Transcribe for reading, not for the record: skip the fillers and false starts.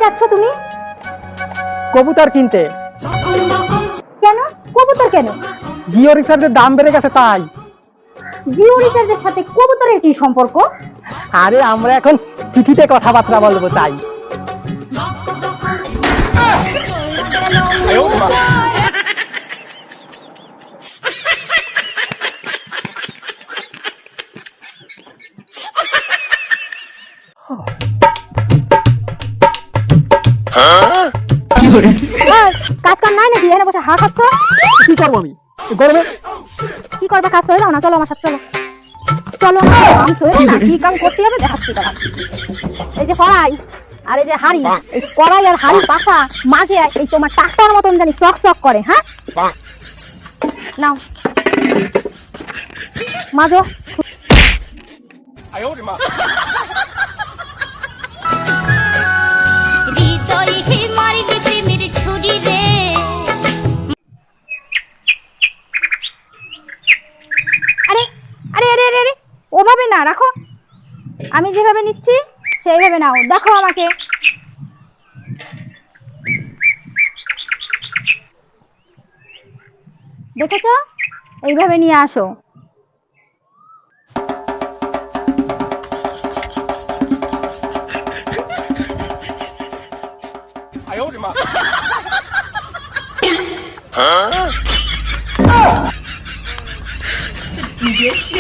যাচ্ছ তুমি? কবুতর কিনতে। কেন কবুতর কেন? জিও রিচার্জের দাম বেড়ে গেছে তাই। জিও রিচার্জের সাথে কবুতরের কি সম্পর্ক? আরে আমরা এখন চিঠিতে কথাবার্তা বলবো তাই। কাজ কাম নাই নাকি? এখানে বসে হা খাচ্ছ? কি করবো আমি গরমে? কি করবা? কাজ করে যাও না, চলো আমার সাথে চলো। চলো কাম করে না, কি কাম করতে হবে দেখাচ্ছি দাঁড়া। এই যে কড়াই আর এই যে হাড়ি, এই কড়াই আর হাড়ি পাখা মাঝে এই তোমার টাকার মতন জানি চক চক করে। হ্যাঁ নাও মাজো। আরে আরে আরে আরে ওভাবে না, রাখো। আমি যেভাবে নিচ্ছি সেইভাবে নাও, দেখো আমাকে। দেখেছো? এইভাবে নিয়ে আসো।你别笑。